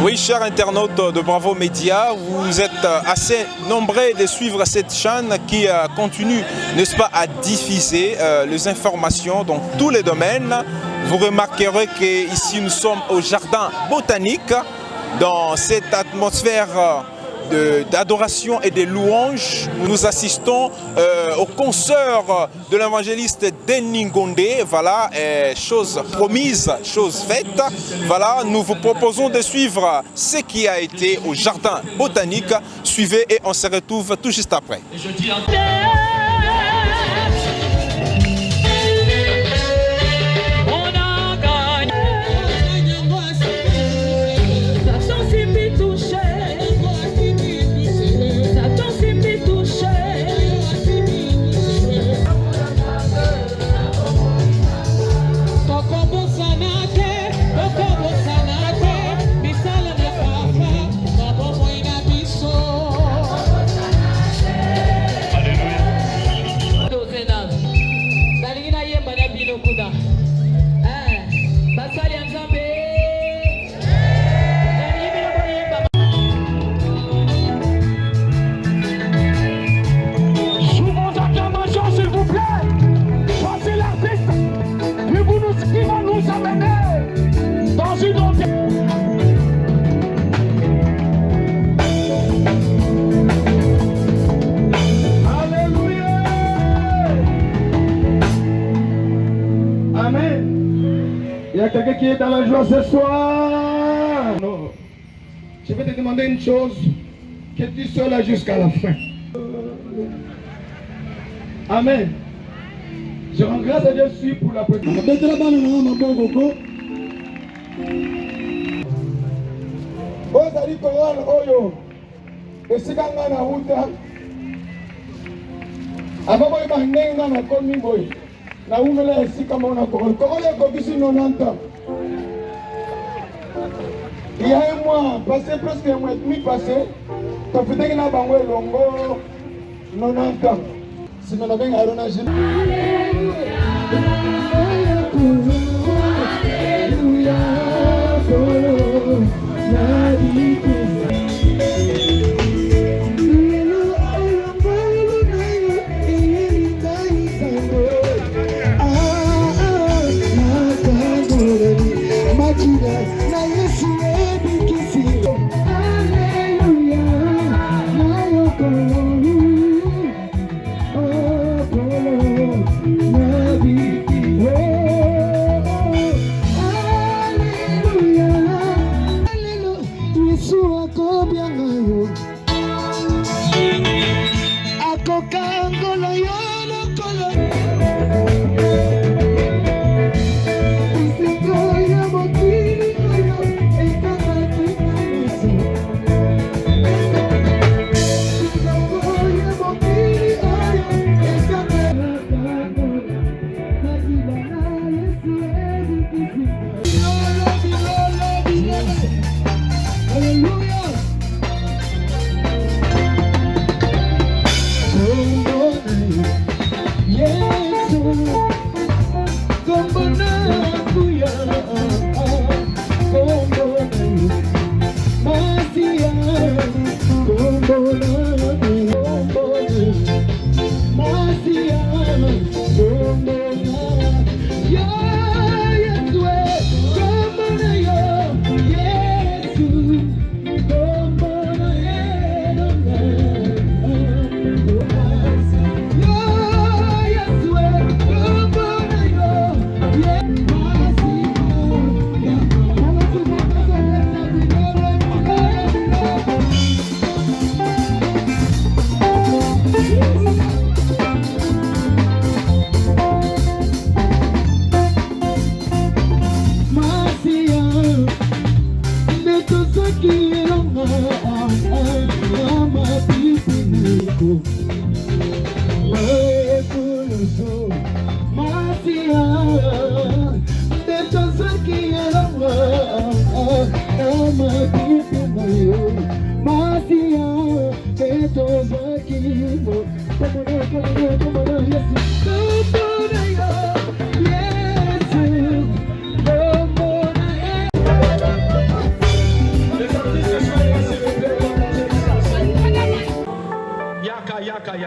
Oui, chers internautes de Bravo Média, vous êtes assez nombreux de suivre cette chaîne qui continue, n'est-ce pas, à diffuser les informations dans tous les domaines. Vous remarquerez qu'ici nous sommes au jardin botanique, dans cette atmosphère d'adoration et de louanges. Nous assistons au concert de l'évangéliste Denis Ngonde. Voilà, chose promise, chose faite. Voilà, nous vous proposons de suivre ce qui a été au jardin botanique. Suivez et on se retrouve tout juste après. Il y a quelqu'un qui est dans la joie ce soir. Non. Je vais te demander une chose, que tu sois là jusqu'à la fin. Amen. Je rends grâce à Dieu pour la première. Ozali korona oyo esika nga na huta ababo ibangenga na komi boy na umela esika mona korona kokisi 90 ans. Il y a un mois passé, presque un mois et demi passé, tu fais que na bango longo 90 ans. Sinon on a bien arona jina.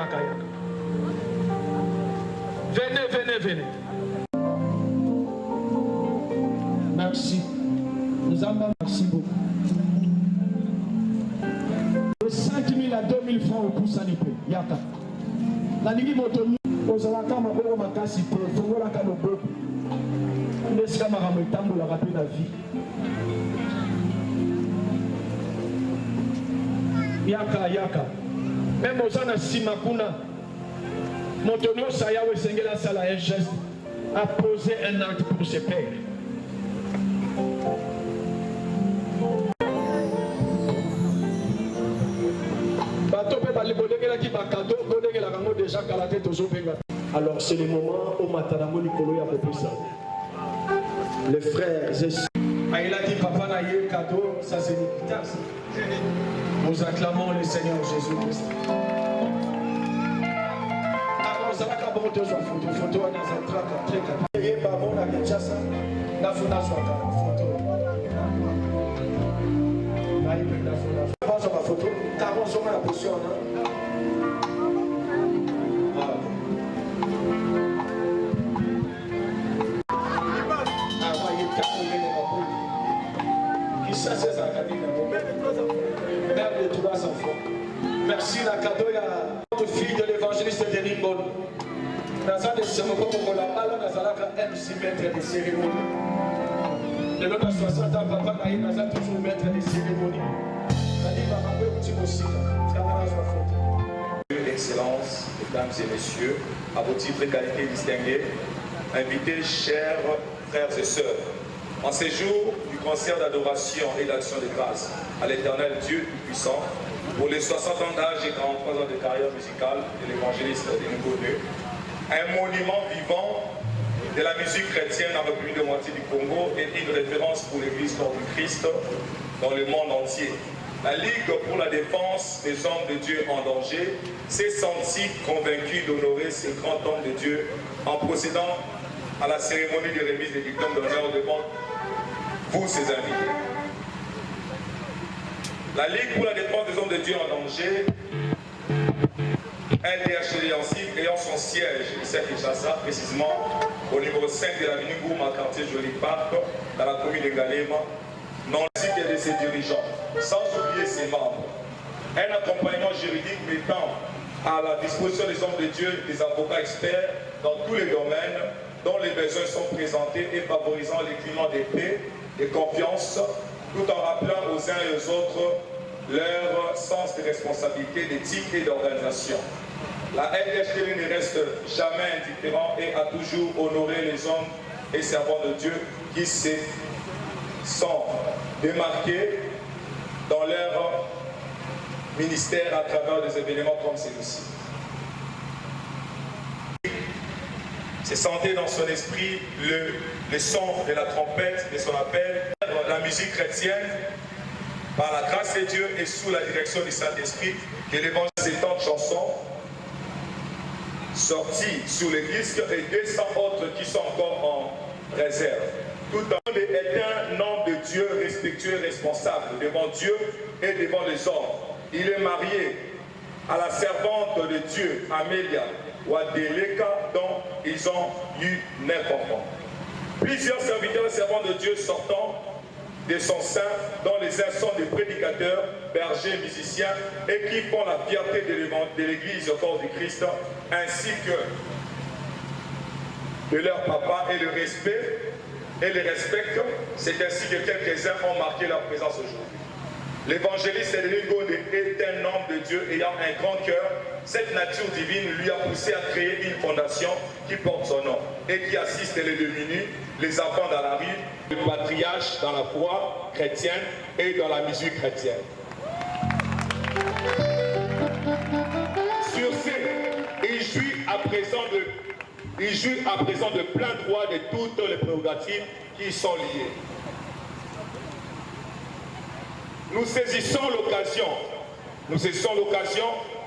Yaka, yaka. Venez, venez, venez. Merci. Nous avons merci beaucoup. De 5 000 à 2 000 francs au pouce à l'épée. Yaka. La ligue motomi. Ozalaka maboko makasi pe. Fongolaka maboko. Nesika makambo etambolaka mpe na vie. Yaka, yaka. Même aux na nsima kuna. Moto nyonso ayawe esengeli asala un geste. A posé un acte pour ses pères. Alors c'est le moment où Matanamo Nicolo a fait ça. Les frères et sœurs. Il a dit papa n'a eu cadeau, ça c'est une. Nous acclamons le Seigneur Jésus-Christ. Alors ça va qu'à bon deux photo dans un trac très capable. Il y a pas bon à Kinshasa, na funa swaka photo. Là il peut la photo. Pas sur la photo, car on se met la position là. Merci la cadeau à notre fille de l'évangéliste de Rimbon. Naza de Semoko Mokola, Nazalaka MC maître des cérémonies. De l'autre 60 ans, papa Naï Naza toujours maître des cérémonies. Excellences, mesdames et messieurs, à vos titres et qualités distingués, invités, chers frères et sœurs, en ces jours du concert d'adoration et d'action de grâce à l'éternel Dieu puissant, pour les 60 ans d'âge et 43 ans de carrière musicale de l'évangéliste de Ngoné, un monument vivant de la musique chrétienne en République de moitié du Congo et une référence pour l'Église corps du Christ dans le monde entier. La Ligue pour la défense des hommes de Dieu en danger s'est sentie convaincue d'honorer ces grands hommes de Dieu en procédant à la cérémonie de remise des diplômes d'honneur devant vous, ses invités. La Ligue pour la défense des hommes de Dieu en danger, LDH ayant son siège ici à Kinshasa, précisément au numéro 5 de l'avenue Gouma, quartier Joli Park, dans la commune de Galema, non ainsi que de ses dirigeants, sans oublier ses membres. Un accompagnement juridique mettant à la disposition des hommes de Dieu des avocats experts dans tous les domaines dont les besoins sont présentés et favorisant les climats de paix et confiance, tout en rappelant aux uns et aux autres leur sens de responsabilité, d'éthique et d'organisation. La LDHTV ne reste jamais indifférent et a toujours honoré les hommes et servants de Dieu qui se sont démarqués dans leur ministère à travers des événements comme celui-ci. C'est sentir dans son esprit le son de la trompette de son appel, la musique chrétienne, par la grâce de Dieu et sous la direction du Saint-Esprit, que l'évangile s'étend de chansons sorties sur les disques et 200 autres qui sont encore en réserve. Tout un est un homme de Dieu respectueux et responsable devant Dieu et devant les hommes. Il est marié à la servante de Dieu, Amélia Wadeleka, dont ils ont eu 9 enfants. Plusieurs serviteurs et servants de Dieu sortant de son sein, dont les uns sont des prédicateurs, bergers, musiciens, et qui font la fierté de l'Église au corps du Christ, ainsi que de leur papa et le respect, et les respectent. C'est ainsi que quelques-uns ont marqué leur présence aujourd'hui. L'évangéliste Cédric Gondé est un homme de Dieu ayant un grand cœur. Cette nature divine lui a poussé à créer une fondation qui porte son nom et qui assiste les démunis, les enfants dans la rue, le patriarche dans la foi chrétienne et dans la musique chrétienne. Sur ce, il jouit à présent de plein droit de toutes les prérogatives qui y sont liées. Nous saisissons l'occasion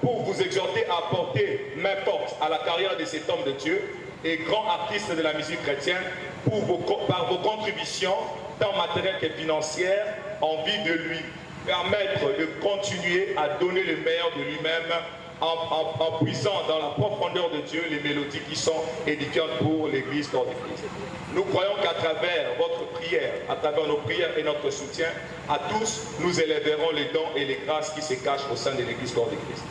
pour vous exhorter à apporter main forte à la carrière de cet homme de Dieu et grand artiste de la musique chrétienne par vos contributions, tant matérielles que financières, en vue de lui permettre de continuer à donner le meilleur de lui-même en puisant dans la profondeur de Dieu les mélodies qui sont édifiantes pour l'Église corps de Christ. Nous croyons qu'à travers votre prière, à travers nos prières et notre soutien à tous, nous élèverons les dons et les grâces qui se cachent au sein de l'Église corps de Christ.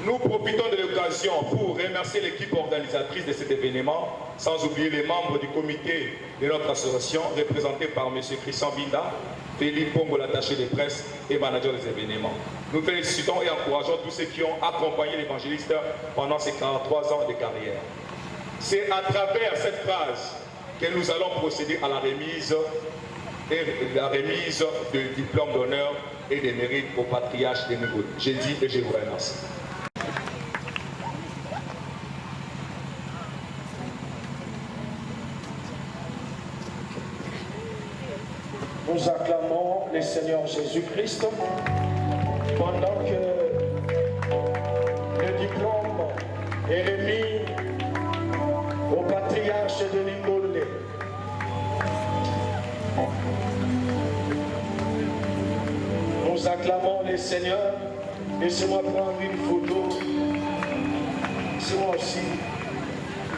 Nous profitons de l'occasion pour remercier l'équipe organisatrice de cet événement, sans oublier les membres du comité de notre association, représentés par M. Christian Binda, Philippe Pongo, l'attaché de presse et manager des événements. Nous félicitons et encourageons tous ceux qui ont accompagné l'évangéliste pendant ces 43 ans de carrière. C'est à travers cette phrase que nous allons procéder à la remise de diplôme d'honneur et de mérite au patriarche de Ningoli. J'ai dit et je vous remercie. Nous acclamons le Seigneur Jésus-Christ pendant que le diplôme est remis au patriarche de Ningoli. Nous acclamons le Seigneur. Laissez-moi prendre une photo. Laissez-moi aussi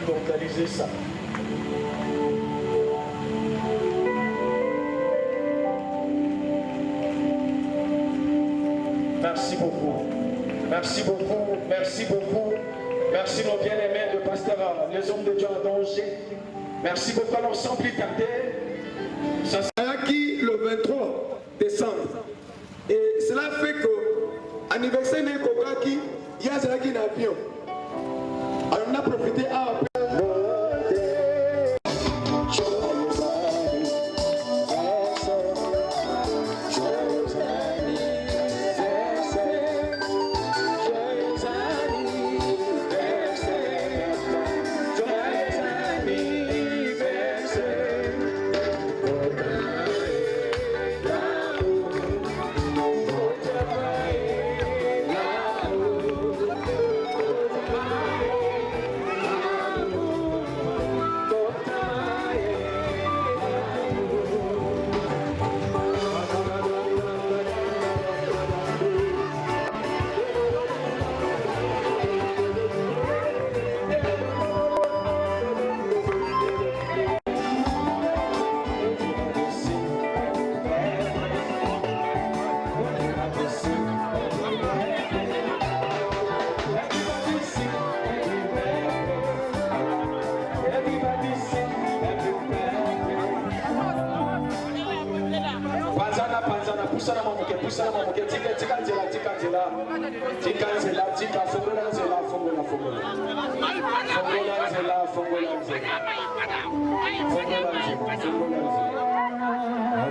immortaliser ça. Merci beaucoup. Merci beaucoup. Merci beaucoup. Merci nos bien-aimés de Pasteur, les hommes de Dieu en danger. Merci beaucoup à l'ensemble Itaté. Ça sera qui le 23 décembre. Et cela fait que l'anniversaire n'est qu'au qui il y a cela qui n'a pas. Alors on a profité à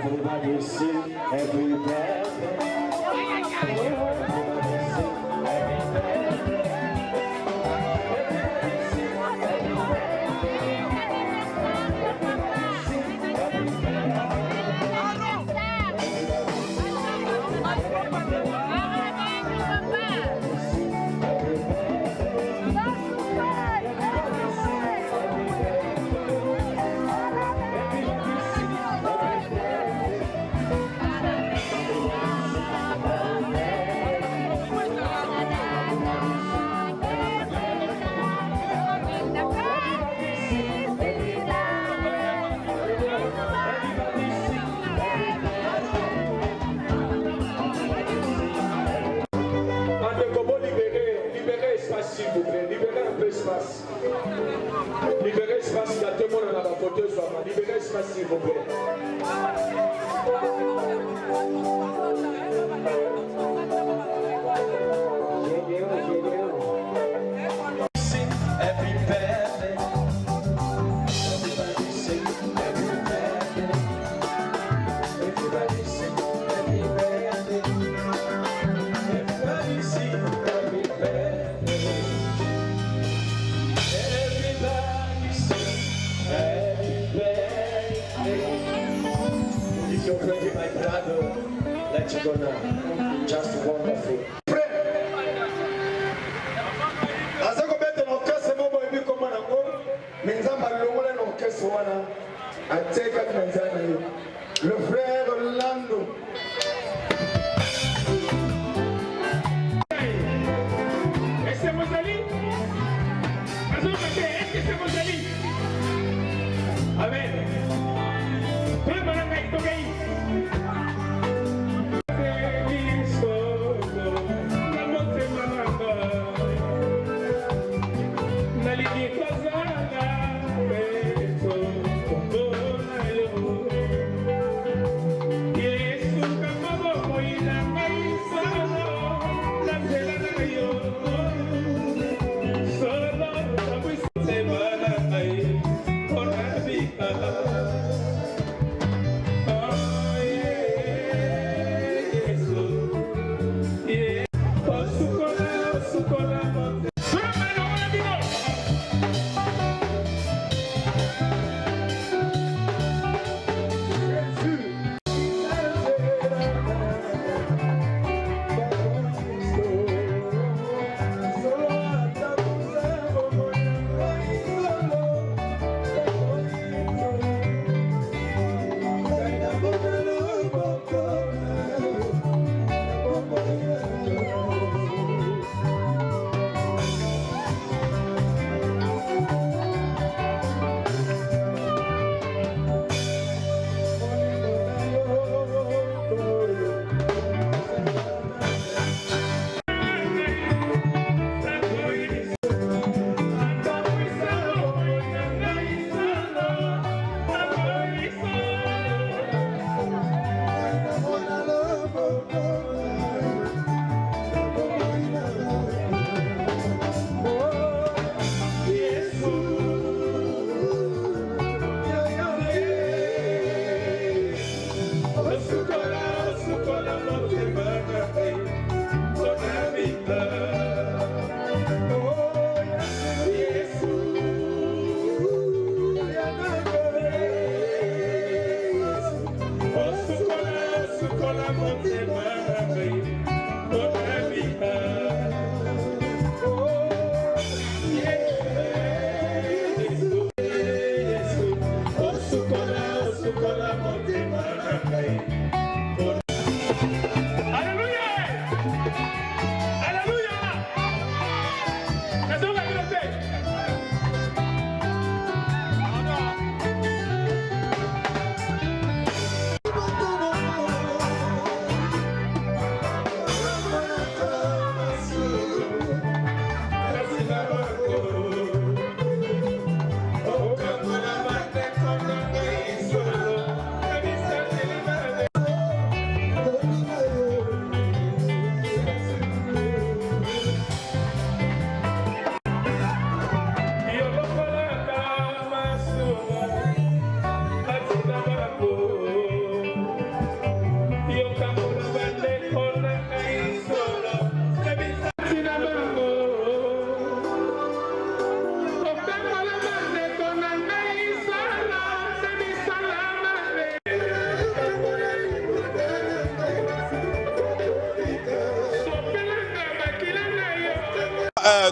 everybody sing, everybody. Libérez espace, il y a deux mots dans la photo, libérez espace s'il vous plaît. Just wonderful. Le frère Lando.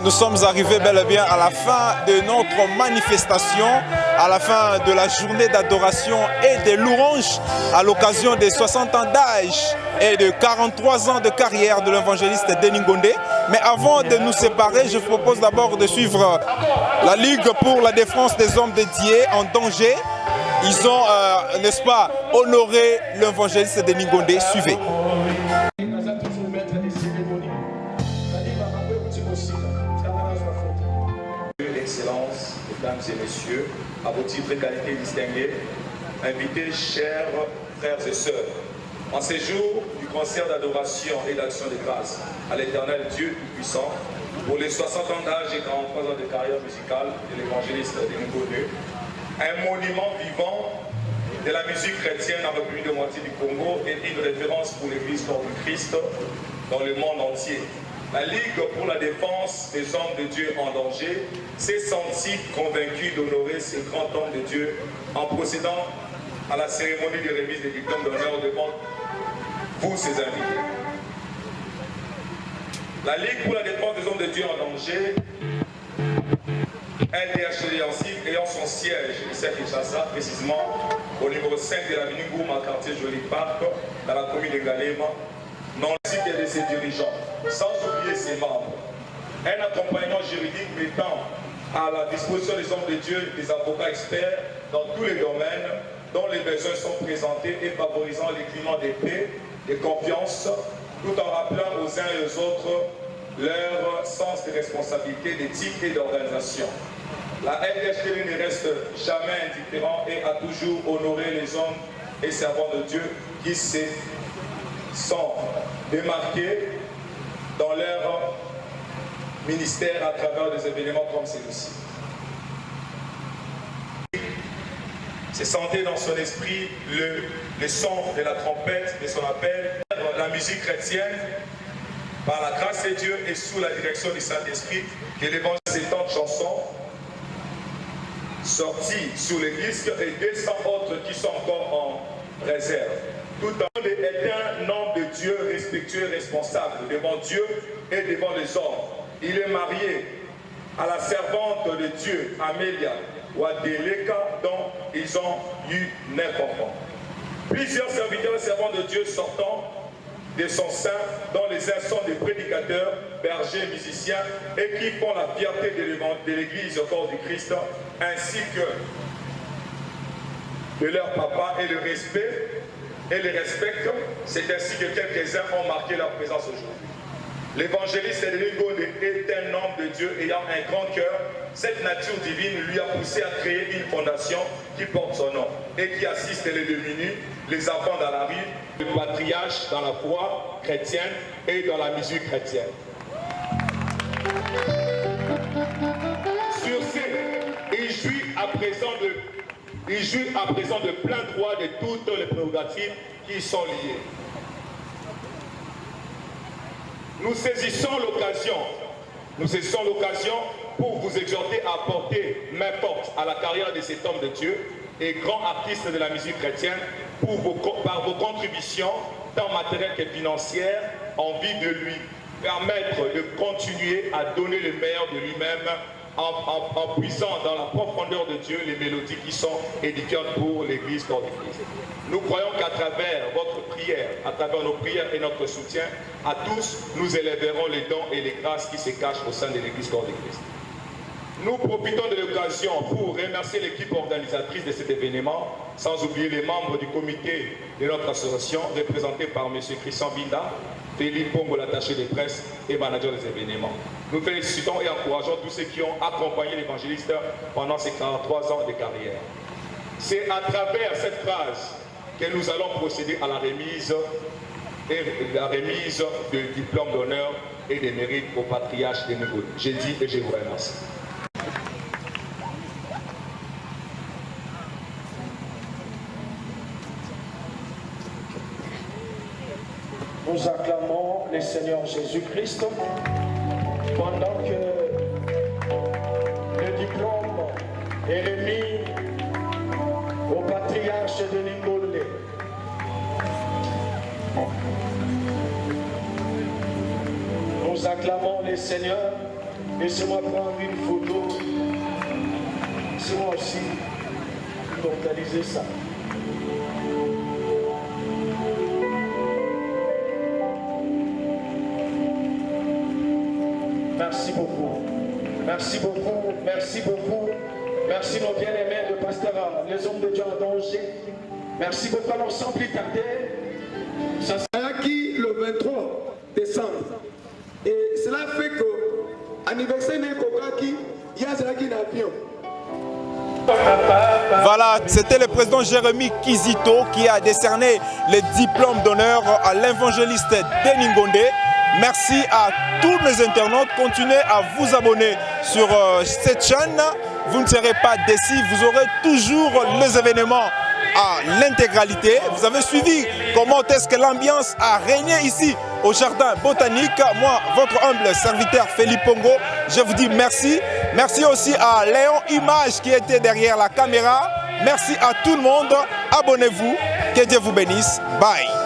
Nous sommes arrivés bel et bien à la fin de notre manifestation, à la fin de la journée d'adoration et des louanges à l'occasion des 60 ans d'âge et de 43 ans de carrière de l'évangéliste Denis Ngondé. Mais avant de nous séparer, je vous propose d'abord de suivre la Ligue pour la défense des hommes dédiés en danger. Ils ont, n'est-ce pas, honoré l'évangéliste Denis Ngondé. Suivez. Excellences, mesdames et messieurs, à vos titres et qualités distingués, invités, chers frères et sœurs, en ces jours du concert d'adoration et d'action de grâce à l'éternel Dieu Tout-Puissant, pour les 60 ans d'âge et 43 ans de carrière musicale de l'évangéliste Denis Ngondé, un monument vivant de la musique chrétienne en République démocratique du Congo et une référence pour l'Église corps du Christ dans le monde entier. La Ligue pour la défense des hommes de Dieu en danger s'est sentie convaincue d'honorer ces grands hommes de Dieu en procédant à la cérémonie de remise des diplômes d'honneur devant vous, ses invités. La Ligue pour la défense des hommes de Dieu en danger, LDH ayant son siège ici à Kinshasa, précisément au numéro 5 de l'avenue Gouma, quartier Joli Parc, dans la commune de Galema, non ainsi que de ses dirigeants, sans oublier ses membres. Un accompagnement juridique mettant à la disposition des hommes de Dieu des avocats experts dans tous les domaines dont les besoins sont présentés et favorisant les climats de paix, de confiance, tout en rappelant aux uns et aux autres leur sens de responsabilité, d'éthique et d'organisation. La LDH ne reste jamais indifférent et a toujours honoré les hommes et servants de Dieu qui se sont démarqués dans leur ministère à travers des événements comme celui-ci. C'est sentir dans son esprit le son de la trompette, de son appel, la musique chrétienne, par la grâce de Dieu et sous la direction du Saint-Esprit, que l'évangile ces tant de chansons sorties sous les disques et 200 autres qui sont encore en réserve. Tout le monde est un homme de Dieu respectueux et responsable devant Dieu et devant les hommes. Il est marié à la servante de Dieu, Amélia Wadeleka, dont ils ont eu 9 enfants. Plusieurs serviteurs et servants de Dieu sortant de son sein, dont les uns sont des prédicateurs, bergers, musiciens, et qui font la fierté de l'Église au corps du Christ, ainsi que de leur papa et le respect, et les respectent. C'est ainsi que quelques-uns ont marqué leur présence aujourd'hui. L'évangéliste Denis Ngondé est un homme de Dieu ayant un grand cœur. Cette nature divine lui a poussé à créer une fondation qui porte son nom et qui assiste les démunis, les enfants dans la rue, le patriarche dans la foi chrétienne et dans la musique chrétienne. Sur ce, il jouit à présent de plein droit de toutes les prérogatives qui y sont liées. Nous saisissons l'occasion pour vous exhorter à apporter main forte à la carrière de cet homme de Dieu et grand artiste de la musique chrétienne par vos contributions tant matérielle que financière, envie de lui permettre de continuer à donner le meilleur de lui-même en puisant dans la profondeur de Dieu les mélodies qui sont édifiantes pour l'Église corps du Christ. Nous croyons qu'à travers votre prière, à travers nos prières et notre soutien à tous, nous élèverons les dons et les grâces qui se cachent au sein de l'Église corps du Christ. Nous profitons de l'occasion pour remercier l'équipe organisatrice de cet événement, sans oublier les membres du comité de notre association, représentés par M. Christian Binda, Philippe Pongo, l'attaché de presse et manager des événements. Nous félicitons et encourageons tous ceux qui ont accompagné l'évangéliste pendant ces 43 ans de carrière. C'est à travers cette phrase que nous allons procéder à la remise de diplôme d'honneur et de mérite au patriarche de Ngoni. J'ai dit et je vous remercie. Nous acclamons le Seigneur Jésus-Christ pendant que le diplôme est remis au patriarche de Ngoni. Nous acclamons le Seigneur. Laissez-moi prendre une photo. Laissez-moi aussi localiser ça. Merci beaucoup. Merci beaucoup. Merci beaucoup. Merci nos bien-aimés de Pasteur, les hommes de Dieu en danger. Merci beaucoup. Alors sans plus tarder, ça sera qui le 23 décembre. Et cela fait que l'anniversaire n'est qu'au Yazaki Napion. Voilà, c'était le président Jérémy Kizito qui a décerné le diplôme d'honneur à l'évangéliste Denis Ngondé. Merci à tous mes internautes. Continuez à vous abonner sur cette chaîne. Vous ne serez pas déçus. Vous aurez toujours les événements à l'intégralité. Vous avez suivi comment est-ce que l'ambiance a régné ici au jardin botanique. Moi, votre humble serviteur Philippe Pongo, je vous dis merci. Merci aussi à Léon Image qui était derrière la caméra. Merci à tout le monde. Abonnez-vous. Que Dieu vous bénisse. Bye.